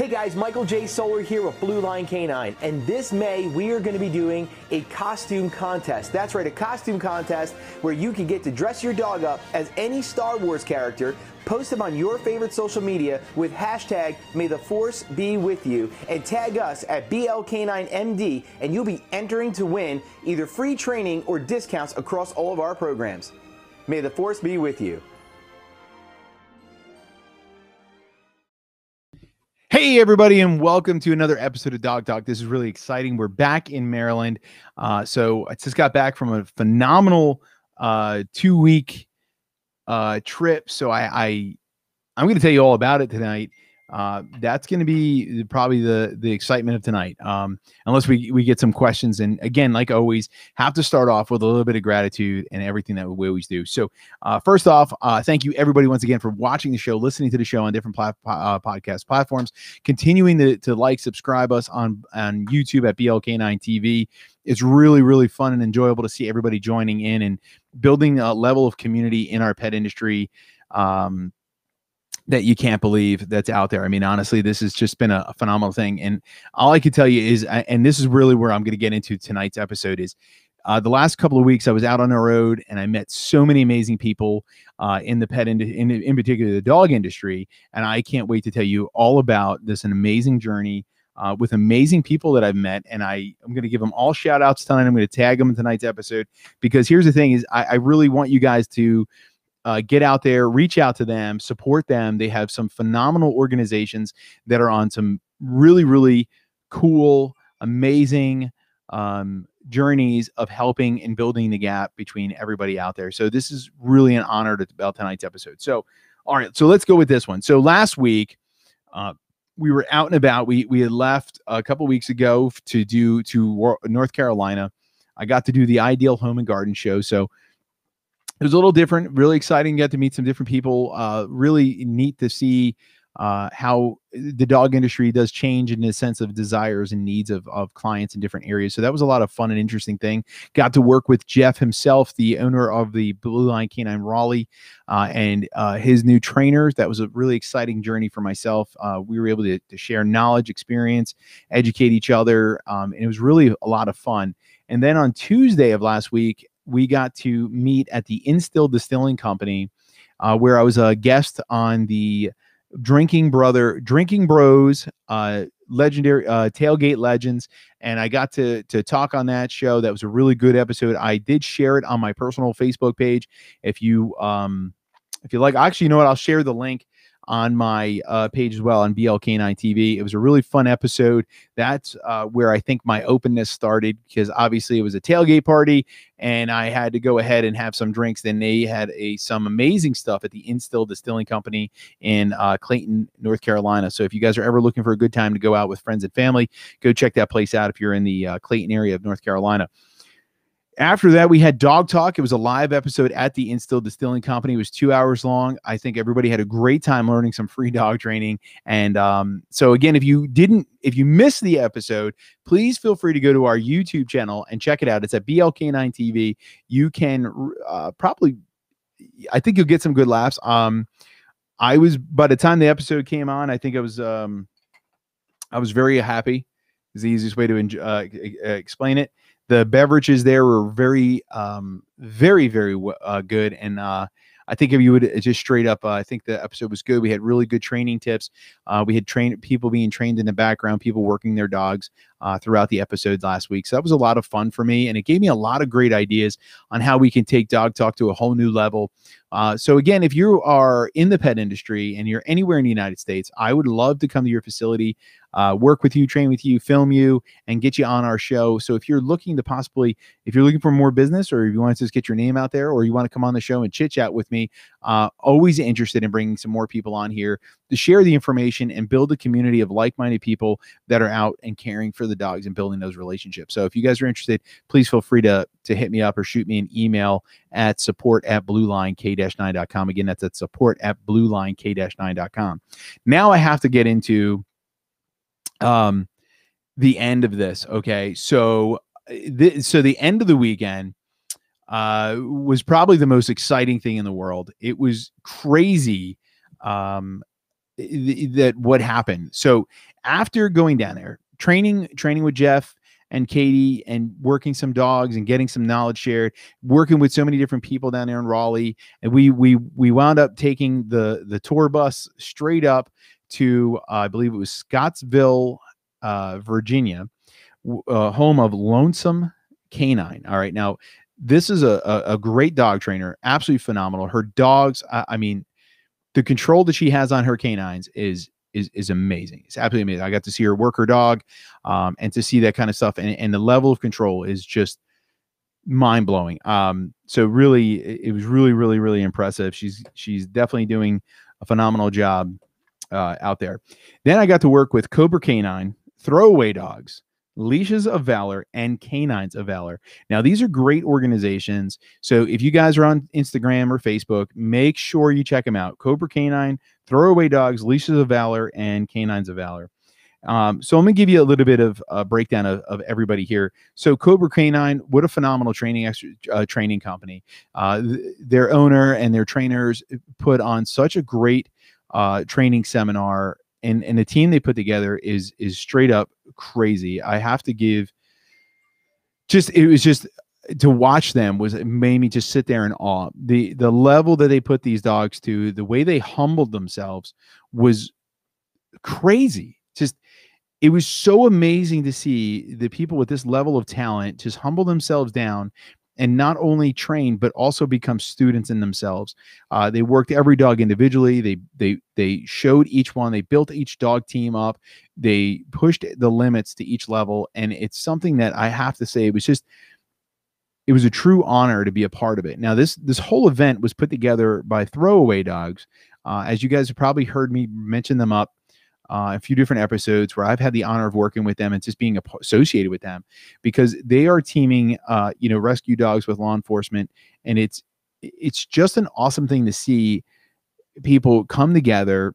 Hey guys, Michael J. Solar here with Blue Line Canine, and this May we are going to be doing a costume contest. That's right, a costume contest where you can get to dress your dog up as any Star Wars character, post them on your favorite social media with hashtag May the Force Be With You, and tag us at BLK9MD, and you'll be entering to win either free training or discounts across all of our programs. May the Force be with you. Hey everybody, and welcome to another episode of Dog Talk. This is really exciting. We're back in Maryland. So I just got back from a phenomenal 2-week trip. So I'm going to tell you all about it tonight. That's going to be probably the excitement of tonight. Unless we get some questions. And again, like always, have to start off with a little bit of gratitude and everything that we always do. So first off, thank you everybody once again for watching the show, listening to the show on different podcast platforms, continuing to like, subscribe us on YouTube at BLK9 TV. It's really, really fun and enjoyable to see everybody joining in and building a level of community in our pet industry that you can't believe that's out there. I mean, honestly, this has just been a phenomenal thing. And all I can tell you is, and this is really where I'm going to get into tonight's episode, is the last couple of weeks I was out on the road and I met so many amazing people in the pet in particular the dog industry. And I can't wait to tell you all about an amazing journey with amazing people that I've met. And I'm going to give them all shout outs tonight. I'm going to tag them in tonight's episode, because here's the thing is I really want you guys to get out there, reach out to them, support them. They have some phenomenal organizations that are on some really, really cool, amazing journeys of helping and building the gap between everybody out there. So this is really an honor about tonight's episode. So, all right, so let's go with this one. So last week, we were out and about. We had left a couple weeks ago to North Carolina. I got to do the Ideal Home and Garden Show. So it was a little different, really exciting. Get to meet some different people. Really neat to see how the dog industry does change in the sense of desires and needs of clients in different areas. So that was a lot of fun and interesting thing. Got to work with Jeff himself, the owner of the Blue Line Canine Raleigh, and his new trainers. That was a really exciting journey for myself. We were able to share knowledge, experience, educate each other, and it was really a lot of fun. And then on Tuesday of last week, we got to meet at the Instill Distilling Company, where I was a guest on the Drinking Bros legendary Tailgate Legends, and I got to talk on that show. That was a really good episode. I did share it on my personal Facebook page. If you like, actually, you know what? I'll share the link on my page as well on BLK9 TV. It was a really fun episode. That's where I think my openness started, because obviously it was a tailgate party and I had to go ahead and have some drinks. Then they had some amazing stuff at the Instill Distilling Company in Clayton, North Carolina. So if you guys are ever looking for a good time to go out with friends and family, go check that place out if you're in the Clayton area of North Carolina. After that, we had Dog Talk. It was a live episode at the Instill Distilling Company. It was 2 hours long. I think everybody had a great time learning some free dog training. And so again, if you missed the episode, please feel free to go to our YouTube channel and check it out. It's at BLK9 TV. You can I think you'll get some good laughs. By the time the episode came on, I think I was very happy. Is the easiest way to explain it. The beverages there were very, very, very good. And I think if you would just straight up, I think the episode was good. We had really good training tips. We had people being trained in the background, people working their dogs throughout the episodes last week. So that was a lot of fun for me. And it gave me a lot of great ideas on how we can take Dog Talk to a whole new level. So again, if you are in the pet industry and you're anywhere in the United States, I would love to come to your facility, work with you, train with you, film you, and get you on our show. So if you're looking for more business, or if you want to just get your name out there, or you want to come on the show and chit chat with me, always interested in bringing some more people on here to share the information and build a community of like-minded people that are out and caring for the dogs and building those relationships. So if you guys are interested, please feel free to hit me up or shoot me an email at support@bluelinek-9.com. Again, that's at support@bluelinek-9.com. Now I have to get into the end of this. Okay. So the end of the weekend was probably the most exciting thing in the world. It was crazy that what happened. So after going down there, training with Jeff and Katie and working some dogs and getting some knowledge shared, working with so many different people down there in Raleigh. And we wound up taking the tour bus straight up to, I believe it was Scottsville, Virginia, home of Lonesome Canine. All right. Now, this is a great dog trainer, absolutely phenomenal. Her dogs, I mean, the control that she has on her canines is amazing. It's absolutely amazing. I got to see her work her dog, and to see that kind of stuff, and the level of control is just mind blowing. So really, it was really impressive. She's definitely doing a phenomenal job out there. Then I got to work with Cobra Canine, Throwaway Dogs, Leashes of Valor, and Canines of Valor. Now, these are great organizations. So if you guys are on Instagram or Facebook, make sure you check them out. Cobra Canine, Throwaway Dogs, Leashes of Valor, and Canines of Valor. So I'm going to give you a little bit of a breakdown of everybody here. So Cobra Canine, what a phenomenal training company. Their owner and their trainers put on such a great training seminar, and the team they put together is straight up crazy. I have to give, it was just to watch them it made me just sit there in awe. The level that they put these dogs to, the way they humbled themselves was crazy. It was so amazing to see the people with this level of talent just humble themselves down and not only train, but also become students in themselves. They worked every dog individually. They showed each one. They built each dog team up. They pushed the limits to each level. And it's something that I have to say, it was a true honor to be a part of it. Now, this whole event was put together by Throwaway Dogs. As you guys have probably heard me mention them up a few different episodes where I've had the honor of working with them and just being associated with them, because they are teaming, rescue dogs with law enforcement. And it's just an awesome thing to see people come together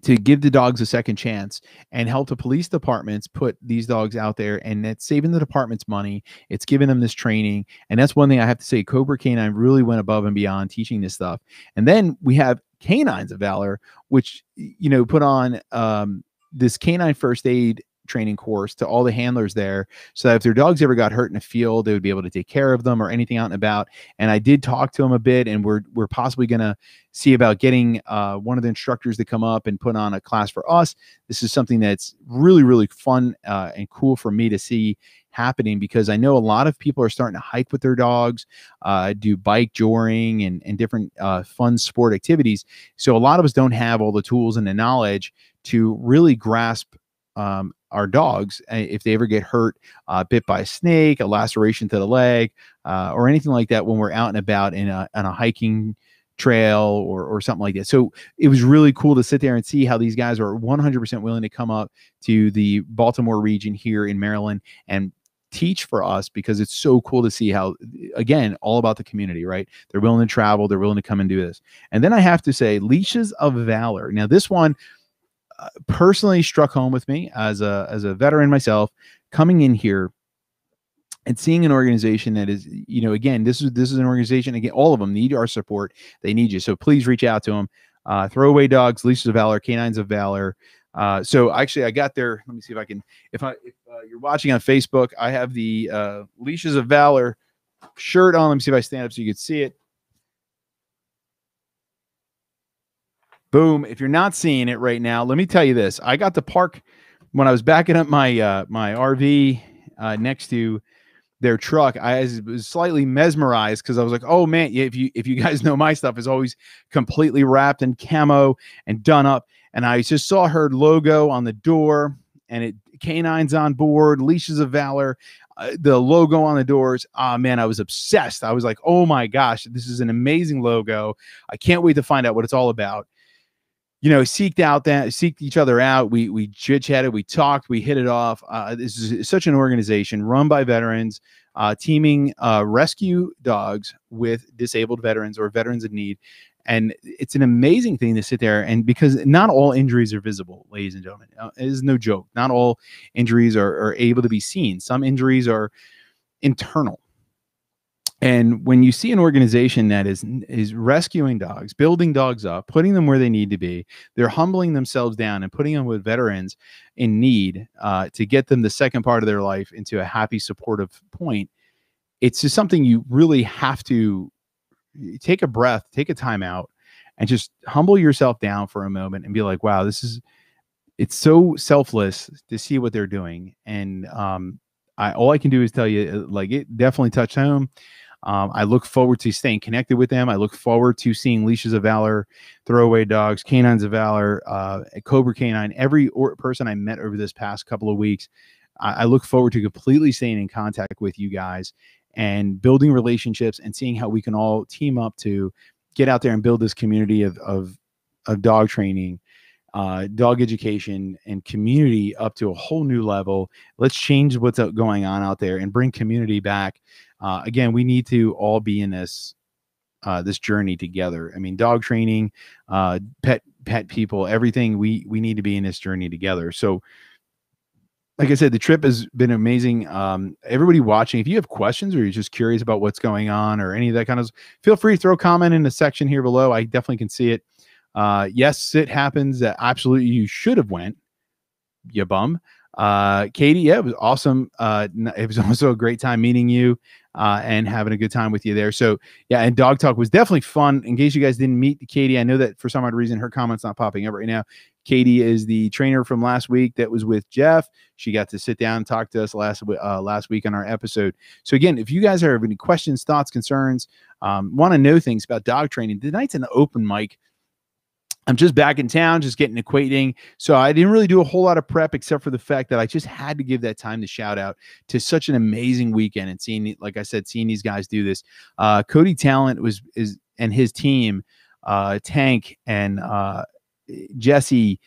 to give the dogs a second chance and help the police departments put these dogs out there. And that's saving the department's money. It's giving them this training. And that's one thing I have to say, Cobra Canine really went above and beyond teaching this stuff. And then we have Canines of Valor, which, put on this canine first aid training course to all the handlers there, so that if their dogs ever got hurt in a field, they would be able to take care of them or anything out and about. And I did talk to them a bit, and we're possibly going to see about getting one of the instructors to come up and put on a class for us. This is something that's really fun and cool for me to see happening, because I know a lot of people are starting to hike with their dogs, do bike joring and different fun sport activities. So a lot of us don't have all the tools and the knowledge to really grasp our dogs if they ever get hurt, bit by a snake, a laceration to the leg, or anything like that when we're out and about on a hiking trail or something like that. So it was really cool to sit there and see how these guys are 100% willing to come up to the Baltimore region here in Maryland and teach for us, because it's so cool to see how, again, all about the community, right? They're willing to travel. They're willing to come and do this. And then I have to say, Leashes of Valor. Now, this one personally struck home with me as a veteran myself, coming in here and seeing an organization that is, again, this is an organization, again, all of them need our support. They need you. So please reach out to them. Throwaway Dogs, Leashes of Valor, Canines of Valor. So actually I got there. Let me see if I can, if you're watching on Facebook, I have the Leashes of Valor shirt on. Let me see if I stand up so you can see it. Boom. If you're not seeing it right now, let me tell you this. I got to park when I was backing up my my RV next to their truck. I was slightly mesmerized because I was like, oh man, if you guys know, my stuff is always completely wrapped in camo and done up. And I just saw her logo on the door, and it Canines on board, Leashes of Valor, the logo on the doors. Ah, man, I was obsessed. I was like, oh my gosh, this is an amazing logo. I can't wait to find out what it's all about. Seeked each other out. We chit-chatted, we talked, we hit it off. This is such an organization run by veterans, teaming rescue dogs with disabled veterans or veterans in need. And it's an amazing thing to sit there, and because not all injuries are visible, ladies and gentlemen. It is no joke. Not all injuries are able to be seen. Some injuries are internal. And when you see an organization that is rescuing dogs, building dogs up, putting them where they need to be, they're humbling themselves down and putting them with veterans in need to get them the second part of their life into a happy, supportive point. It's just something you really have to take a breath, take a time out, and just humble yourself down for a moment and be like, wow, it's so selfless to see what they're doing. And all I can do is tell you, like, it definitely touched home. I look forward to staying connected with them. I look forward to seeing Leashes of Valor, Throwaway Dogs, Canines of Valor, Cobra Canine, every person I met over this past couple of weeks. I look forward to completely staying in contact with you guys and building relationships and seeing how we can all team up to get out there and build this community of dog training, dog education, and community up to a whole new level. Let's change what's going on out there and bring community back. Again, we need to all be in this journey together. I mean, dog training, pet people, everything. We need to be in this journey together. So, like I said, the trip has been amazing. Everybody watching, if you have questions or you're just curious about what's going on or any of that kind of, feel free to throw a comment in the section here below. I definitely can see it. Yes, it happens that absolutely you should have went, you bum. Katie, yeah, it was awesome. It was also a great time meeting you and having a good time with you there. So yeah, and Dog Talk was definitely fun. In case you guys didn't meet Katie, I know that for some odd reason her comment's not popping up right now. Katie is the trainer from last week that was with Jeff. She got to sit down and talk to us last week on our episode. So again, if you guys have any questions, thoughts, concerns, want to know things about dog training, tonight's an open mic. I'm just back in town, just getting acquainting. So I didn't really do a whole lot of prep except for the fact that I just had to give that time to shout out to such an amazing weekend and seeing, like I said, seeing these guys do this. Cody Talent and his team, Tank and Jesse,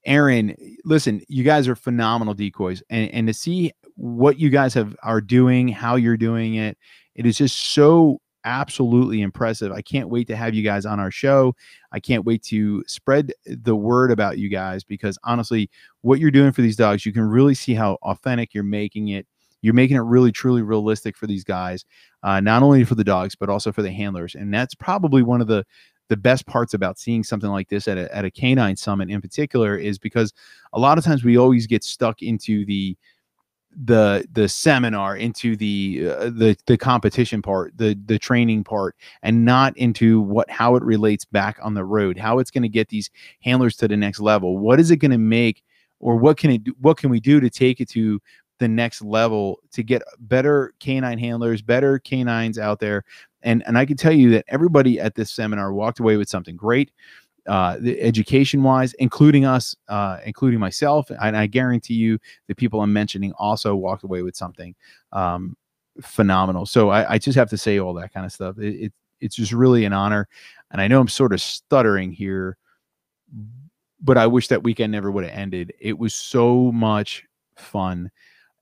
Aaron. Listen, you guys are phenomenal decoys, and to see what you guys are doing, how you're doing it, it is just so absolutely impressive. I can't wait to have you guys on our show. I can't wait to spread the word about you guys, because honestly, what you're doing for these dogs, you can really see how authentic you're making it. You're making it really, truly realistic for these guys, not only for the dogs, but also for the handlers. And that's probably one of the best parts about seeing something like this at a canine summit in particular, is because a lot of times we always get stuck into the seminar, into the competition part, the training part, and not into how it relates back on the road, how it's going to get these handlers to the next level. What is it going to make, or what can we do to take it to the next level to get better canine handlers, better canines out there? And I can tell you that everybody at this seminar walked away with something great. Education wise, including us, including myself. And I guarantee you the people I'm mentioning also walked away with something phenomenal. So I just have to say all that kind of stuff. It's just really an honor. And I know I'm sort of stuttering here, but I wish that weekend never would have ended. It was so much fun.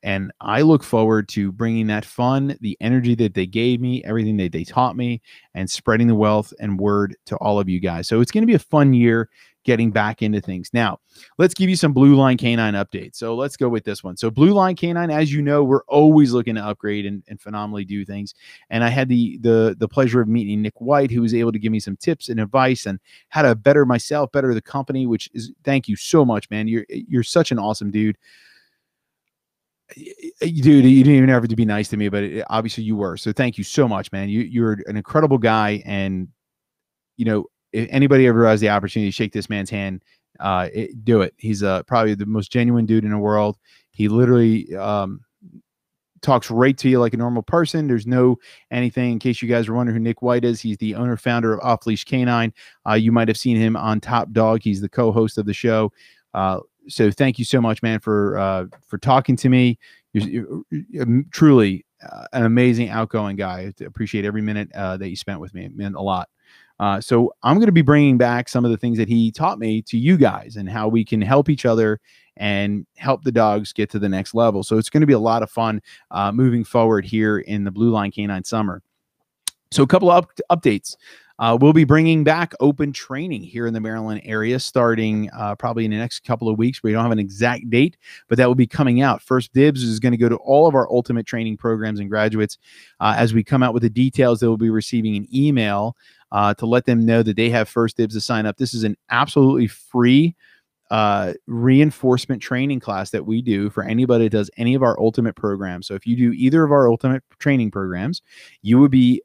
And I look forward to bringing that fun, the energy that they gave me, everything that they taught me, and spreading the wealth and word to all of you guys. So it's going to be a fun year getting back into things. Now, let's give you some Blue Line Canine updates. So let's go with this one. So Blue Line Canine, as you know, we're always looking to upgrade and phenomenally do things. And I had the pleasure of meeting Nick White, who was able to give me some tips and advice and how to better myself, better the company, which is, thank you so much, man. You're such an awesome dude. Dude, you didn't even have to be nice to me, but obviously you were. So thank you so much, man. You're an incredible guy. And, you know, if anybody ever has the opportunity to shake this man's hand, do it. He's probably the most genuine dude in the world. He literally talks right to you like a normal person. There's no anything. In case you guys are wondering who Nick White is, he's the owner, founder of Off Leash Canine. You might have seen him on Top Dog. He's the co-host of the show. So thank you so much, man, for talking to me. You're truly an amazing, outgoing guy. I appreciate every minute that you spent with me. It meant a lot. So I'm going to be bringing back some of the things that he taught me to you guys, and how we can help each other and help the dogs get to the next level. So it's going to be a lot of fun moving forward here in the Blue Line Canine Summer. So a couple of updates. We'll be bringing back open training here in the Maryland area starting probably in the next couple of weeks. We don't have an exact date, but that will be coming out. First dibs is going to go to all of our ultimate training programs and graduates. As we come out with the details, they will be receiving an email to let them know that they have first dibs to sign up. This is an absolutely free reinforcement training class that we do for anybody that does any of our ultimate programs. So if you do either of our ultimate training programs, you would be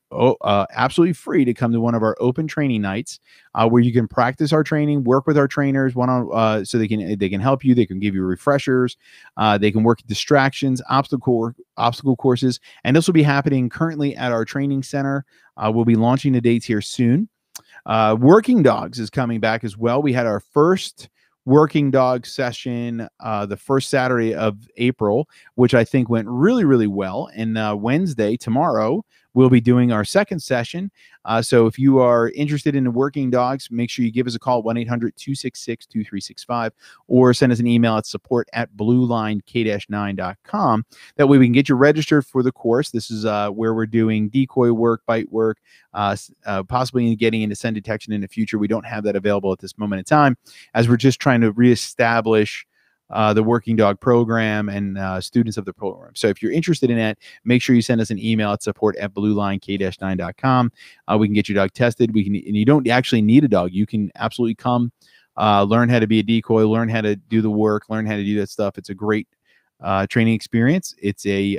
absolutely free to come to one of our open training nights where you can practice our training, work with our trainers so they can help you, they can give you refreshers, they can work distractions, obstacle courses, and this will be happening currently at our training center. We'll be launching the dates here soon. Working Dogs is coming back as well. We had our first working dog session the first Saturday of April, which I think went really, really well. And Wednesday, tomorrow, we'll be doing our second session. So if you are interested in the working dogs, make sure you give us a call, 1-800-266-2365, or send us an email at support@blueline-9.com. That way we can get you registered for the course. This is where we're doing decoy work, bite work, possibly getting into scent detection in the future. We don't have that available at this moment in time, as we're just trying to reestablish the working dog program and students of the program. So if you're interested in that, make sure you send us an email at support@blueline-9.com. We can get your dog tested. And you don't actually need a dog. You can absolutely come learn how to be a decoy, learn how to do the work, learn how to do that stuff. It's a great training experience. It's a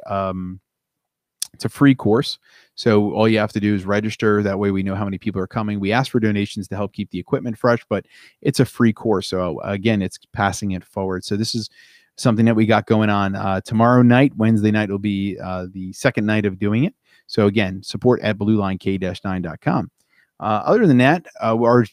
free course. So all you have to do is register. That way we know how many people are coming. We ask for donations to help keep the equipment fresh, but it's a free course. So again, it's passing it forward. So this is something that we got going on tomorrow night. Wednesday night will be the second night of doing it. So again, support@blueline-9.com. Other than that, our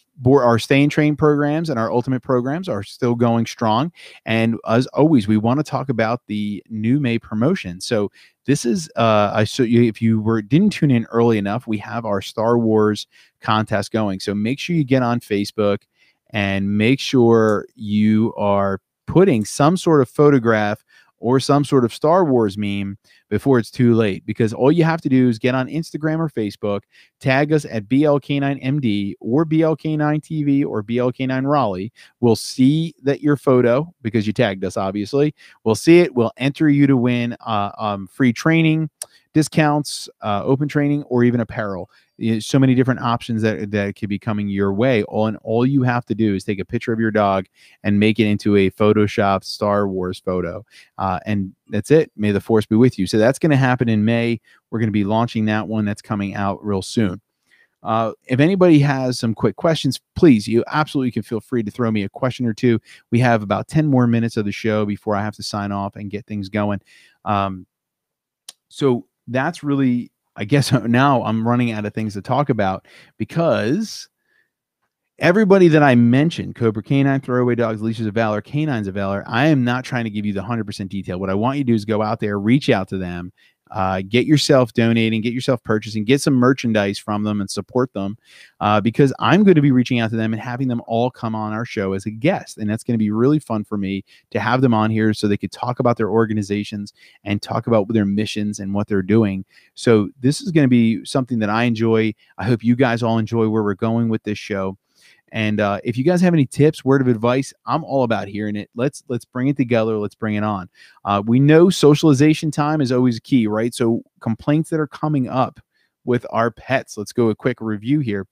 stay and train programs and our ultimate programs are still going strong. And as always, we want to talk about the new May promotion. So this is, if you didn't tune in early enough, we have our Star Wars contest going. So make sure you get on Facebook and make sure you are putting some sort of photograph or some sort of Star Wars meme before it's too late, because all you have to do is get on Instagram or Facebook, tag us at BLK9MD or BLK9TV or BLK9 Raleigh. We'll see that your photo, because you tagged us, obviously. We'll see it. We'll enter you to win free training, discounts, open training, or even apparel. So many different options that could be coming your way. All you have to do is take a picture of your dog and make it into a Photoshop Star Wars photo. And that's it. May the force be with you. So that's going to happen in May. We're going to be launching that one. That's coming out real soon. If anybody has some quick questions, please, you absolutely can feel free to throw me a question or two. We have about 10 more minutes of the show before I have to sign off and get things going. So that's really, I guess now I'm running out of things to talk about, because everybody that I mentioned, Cobra Canine, Throwaway Dogs, Leashes of Valor, Canines of Valor, I am not trying to give you the 100% detail. What I want you to do is go out there, reach out to them, get yourself donating, get yourself purchasing, get some merchandise from them and support them, because I'm going to be reaching out to them and having them all come on our show as a guest. And that's going to be really fun for me to have them on here so they could talk about their organizations and talk about their missions and what they're doing. So this is going to be something that I enjoy. I hope you guys all enjoy where we're going with this show. And if you guys have any tips, word of advice, I'm all about hearing it. Let's bring it together. Let's bring it on. We know socialization time is always key, right? So complaints that are coming up with our pets. Let's go a quick review here.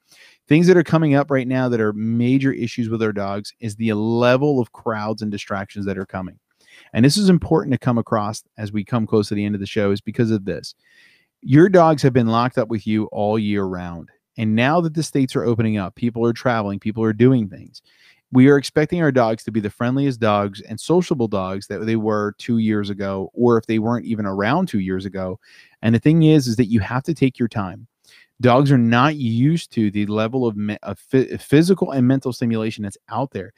Things that are coming up right now that are major issues with our dogs is the level of crowds and distractions that are coming. And this is important to come across as we come close to the end of the show, is because of this. Your dogs have been locked up with you all year round. And now that the states are opening up, people are traveling, people are doing things. We are expecting our dogs to be the friendliest dogs and sociable dogs that they were 2 years ago, or if they weren't even around 2 years ago. And the thing is that you have to take your time. Dogs are not used to the level of physical and mental stimulation that's out there.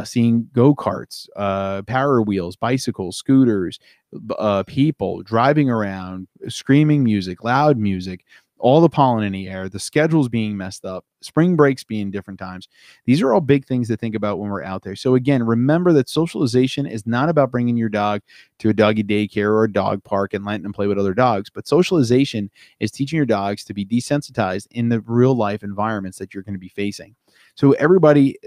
Seeing go-karts, power wheels, bicycles, scooters, people driving around, screaming music, loud music, all the pollen in the air, the schedules being messed up, spring breaks being different times. These are all big things to think about when we're out there. So again, remember that socialization is not about bringing your dog to a doggy daycare or a dog park and letting them play with other dogs, but socialization is teaching your dogs to be desensitized in the real life environments that you're going to be facing. So everybody,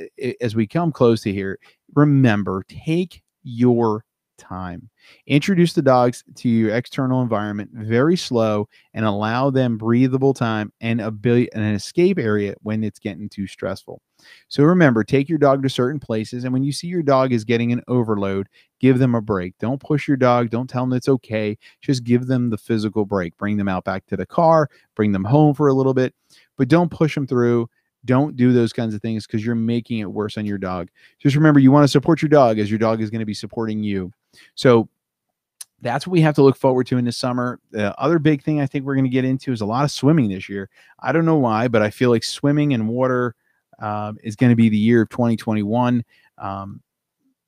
as we come close to here, remember, take your time. Introduce the dogs to your external environment very slow and allow them breathable time and an escape area when it's getting too stressful. So remember, take your dog to certain places, and when you see your dog is getting an overload, give them a break. Don't push your dog. Don't tell them it's okay. Just give them the physical break. Bring them out back to the car, bring them home for a little bit, but don't push them through. Don't do those kinds of things because you're making it worse on your dog. Just remember, you want to support your dog as your dog is going to be supporting you. So that's what we have to look forward to in the summer. The other big thing I think we're going to get into is a lot of swimming this year. I don't know why, but I feel like swimming and water is going to be the year of 2021. I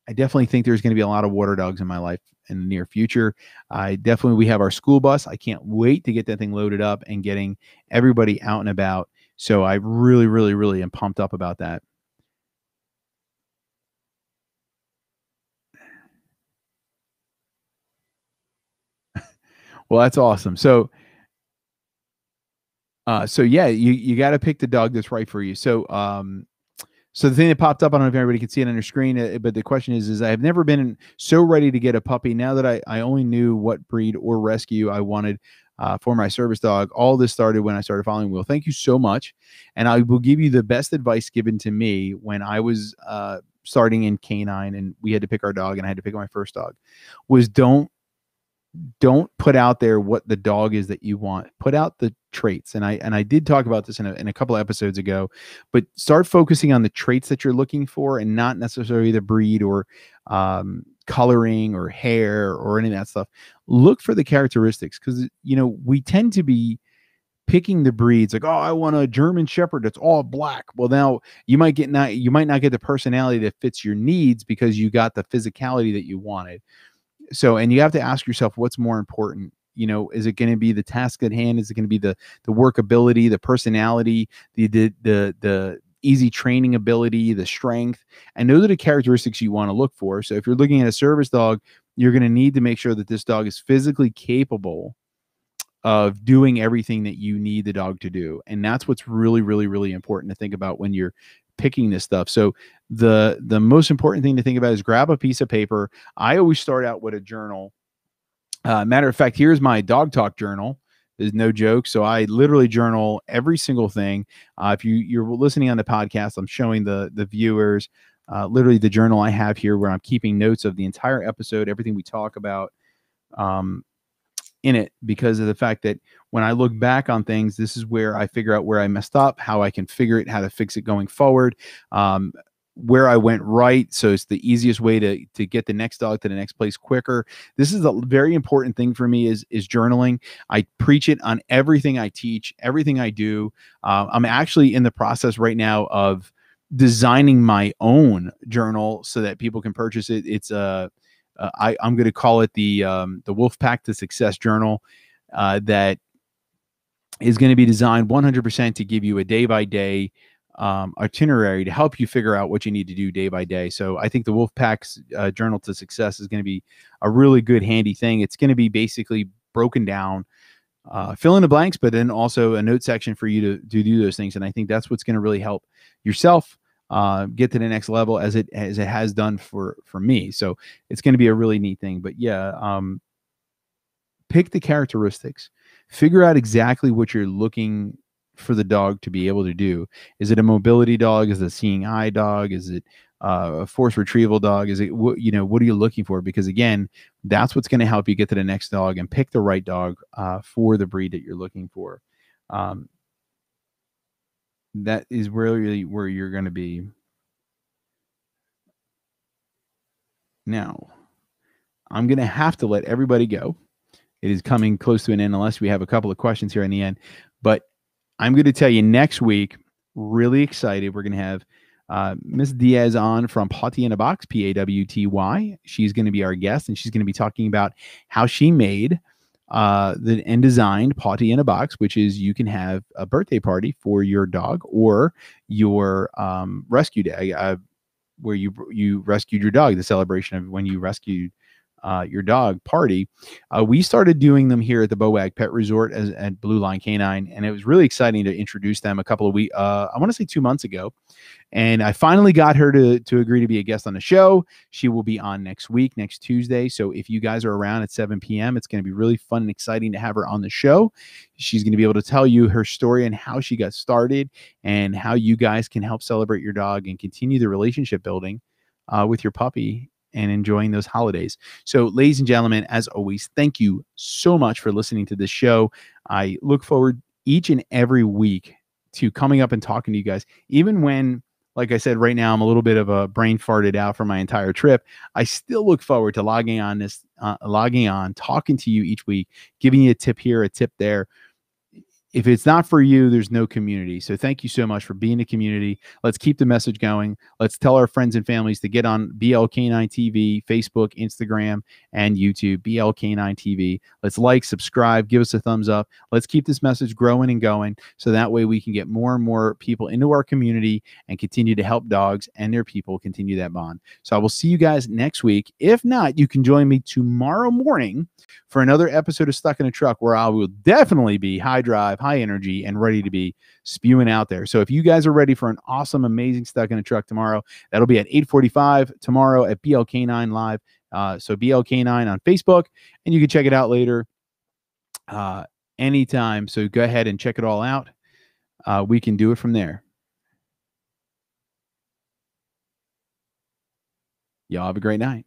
definitely think there's going to be a lot of water dogs in my life in the near future. We have our school bus. I can't wait to get that thing loaded up and getting everybody out and about. So I really, really, really am pumped up about that. Well, that's awesome. So yeah, you got to pick the dog that's right for you. So the thing that popped up, I don't know if everybody can see it on your screen, but the question is I have never been so ready to get a puppy. Now that I only knew what breed or rescue I wanted for my service dog. All this started when I started following Will. Thank you so much. And I will give you the best advice given to me when I was starting in Canine and we had to pick our dog and I had to pick my first dog, was don't put out there what the dog is that you want. Put out the traits. And I did talk about this in a couple of episodes ago, but start focusing on the traits that you're looking for and not necessarily the breed or coloring or hair or any of that stuff. Look for the characteristics because, we tend to be picking the breeds like, oh, I want a German Shepherd that's all black. Well, now you might not get the personality that fits your needs because you got the physicality that you wanted. So, and you have to ask yourself, what's more important? Is it going to be the task at hand? Is it going to be the workability, the personality, the easy training ability, the strength? And those are the characteristics you want to look for. So if you're looking at a service dog, you're going to need to make sure that this dog is physically capable of doing everything that you need the dog to do. And that's what's really, really, really important to think about when you're picking this stuff. So the most important thing to think about is grab a piece of paper. I always start out with a journal. Matter of fact, here's my dog talk journal. There's no joke. So I literally journal every single thing. If you're listening on the podcast, I'm showing the viewers literally the journal I have here where I'm keeping notes of the entire episode, everything we talk about in it, because of the fact that when I look back on things, this is where I figure out where I messed up, how I can figure it, how to fix it going forward, where I went right. So it's the easiest way to get the next dog to the next place quicker. This is a very important thing for me is journaling. I preach it on everything I teach, everything I do. I'm actually in the process right now of designing my own journal so that people can purchase it. It's I'm going to call it the Wolfpack to Success Journal that is going to be designed 100% to give you a day-by-day itinerary to help you figure out what you need to do day by day. So I think the Wolfpack's Journal to Success is going to be a really good, handy thing. It's going to be basically broken down, fill in the blanks, but then also a note section for you to do those things. And I think that's what's going to really help yourself get to the next level as it has done for me. So it's going to be a really neat thing. But yeah, pick the characteristics, figure out exactly what you're looking for the dog to be able to do. Is it a mobility dog? Is it a seeing eye dog? Is it a force retrieval dog? Is it what are you looking for? Because again, that's what's going to help you get to the next dog and pick the right dog for the breed that you're looking for. That is really where you're going to be. Now, I'm going to have to let everybody go. It is coming close to an end unless we have a couple of questions here in the end. But I'm going to tell you next week, really excited. We're going to have Miss Diaz on from Pawty in a Box, Pawty. She's going to be our guest, and she's going to be talking about how she made and designed Potty in a Box, which is you can have a birthday party for your dog or your rescue day, where you rescued your dog, the celebration of when you rescued your dog party. We started doing them here at the Boag Pet Resort at Blue Line Canine, and it was really exciting to introduce them a couple of weeks, I want to say 2 months ago. And I finally got her to agree to be a guest on the show. She will be on next week, next Tuesday. So if you guys are around at 7 p.m., it's going to be really fun and exciting to have her on the show. She's going to be able to tell you her story and how she got started and how you guys can help celebrate your dog and continue the relationship building with your puppy and enjoying those holidays. So, ladies and gentlemen, as always, thank you so much for listening to this show. I look forward each and every week to coming up and talking to you guys, even when, like I said, right now I'm a little bit of a brain farted out for my entire trip. I still look forward to logging on, talking to you each week, giving you a tip here, a tip there. If it's not for you, there's no community. So thank you so much for being a community. Let's keep the message going. Let's tell our friends and families to get on BLK9 TV, Facebook, Instagram, and YouTube, BLK9 TV. Let's like, subscribe, give us a thumbs up. Let's keep this message growing and going so that way we can get more and more people into our community and continue to help dogs and their people continue that bond. So I will see you guys next week. If not, you can join me tomorrow morning for another episode of Stuck in a Truck, where I will definitely be high drive, high energy, and ready to be spewing out there. So if you guys are ready for an awesome, amazing Stuck in a Truck tomorrow, that'll be at 8:45 tomorrow at BLK9 Live. So BLK9 on Facebook, and you can check it out later anytime. So go ahead and check it all out. We can do it from there. Y'all have a great night.